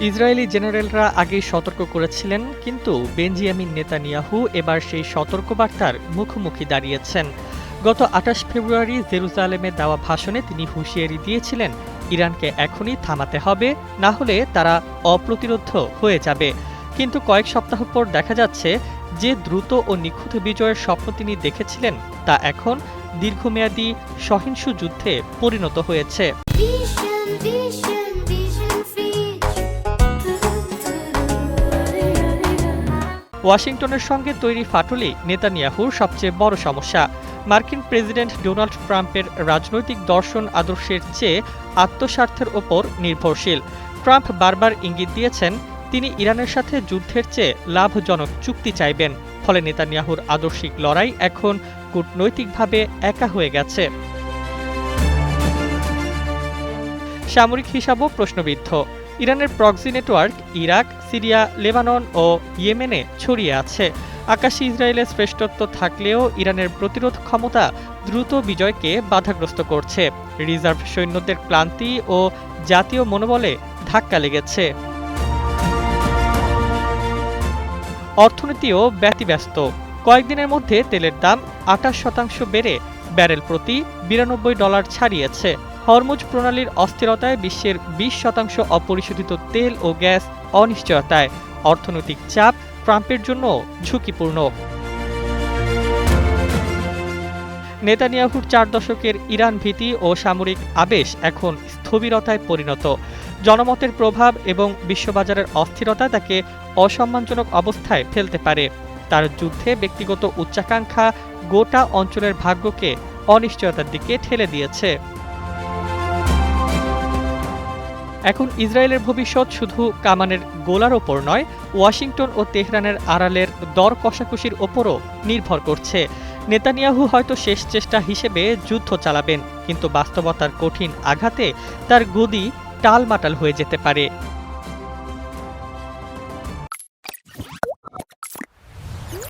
Israeli জেনারেলরা আগেই সতর্ক করেছিলেন, কিন্তু বেঞ্জামিন নেতানিয়াহু এবার সেই সতর্কবার্তার মুখোমুখি দাঁড়িয়েছেন। গত ২৮ ফেব্রুয়ারি জেরুজালেমে দেওয়া ভাষণে তিনি হুঁশিয়ারি দিয়েছিলেন, ইরানকে এখনই থামাতে হবে, না হলে তারা অপ্রতিরোধ্য হয়ে যাবে। কিন্তু কয়েক সপ্তাহ পর দেখা যাচ্ছে যে দ্রুত ও নিখুঁত বিজয়ের স্বপ্ন তিনি দেখেছিলেন তা এখন দীর্ঘমেয়াদী সহিংস যুদ্ধে পরিণত হয়েছে। ওয়াশিংটনের সঙ্গে তৈরি ফাটলই নেতানিয়াহুর সবচেয়ে বড় সমস্যা। মার্কিন প্রেসিডেন্ট ডোনাল্ড ট্রাম্পের রাজনৈতিক দর্শন আদর্শের চেয়ে আত্মস্বার্থের ওপর নির্ভরশীল। ট্রাম্প বারবার ইঙ্গিত দিয়েছেন তিনি ইরানের সাথে যুদ্ধের চেয়ে লাভজনক চুক্তি চাইবেন। ফলে নেতানিয়াহুর আদর্শিক লড়াই এখন কূটনৈতিকভাবে একা হয়ে গেছে। সামরিক হিসাবও প্রশ্নবিদ্ধ। ইরানের proxy network Iraq, Syria, Lebanon ও ইয়েমেনে ছড়িয়ে আছে। আকাশে ইসরায়েলের শ্রেষ্ঠত্ব থাকলেও ইরানের প্রতিরোধ ক্ষমতা দ্রুত বিজয়কে বাধাগ্রস্ত করছে। রিজার্ভ সৈন্যদের ক্লান্তি ও জাতীয় মনোবলে ধাক্কা লেগেছে। অর্থনীতিও ব্যতিব্যস্ত। কয়েকদিনের মধ্যে তেলের দাম ২৮% বেড়ে ব্যারেল প্রতি $৯২ ছাড়িয়েছে। হরমুজ প্রণালীর অস্থিরতায় বিশ্বের ২০% অপরিশোধিত তেল ও গ্যাস অনিশ্চয়তায়। অর্থনৈতিক চাপ ট্রাম্পের জন্য ঝুঁকিপূর্ণ। নেতানিয়াহুর ৪ দশকের ইরান ভীতি ও সামরিক আবেশ এখন স্থবিরতায় পরিণত। জনমতের প্রভাব এবং বিশ্ববাজারের অস্থিরতা তাকে অসম্মানজনক অবস্থায় ফেলতে পারে। তার যুদ্ধে ব্যক্তিগত উচ্চাকাঙ্ক্ষা গোটা অঞ্চলের ভাগ্যকে অনিশ্চয়তার দিকে ঠেলে দিয়েছে। এখন ইসরায়েলের ভবিষ্যৎ শুধু কামানের গোলার ওপর নয়, ওয়াশিংটন ও তেহরানের আড়ালের দর কষাকষির ওপরও নির্ভর করছে। নেতানিয়াহু হয়তো শেষ চেষ্টা হিসেবে যুদ্ধ চালাবেন, কিন্তু বাস্তবতার কঠিন আঘাতে তার গদি টালমাটাল হয়ে যেতে পারে।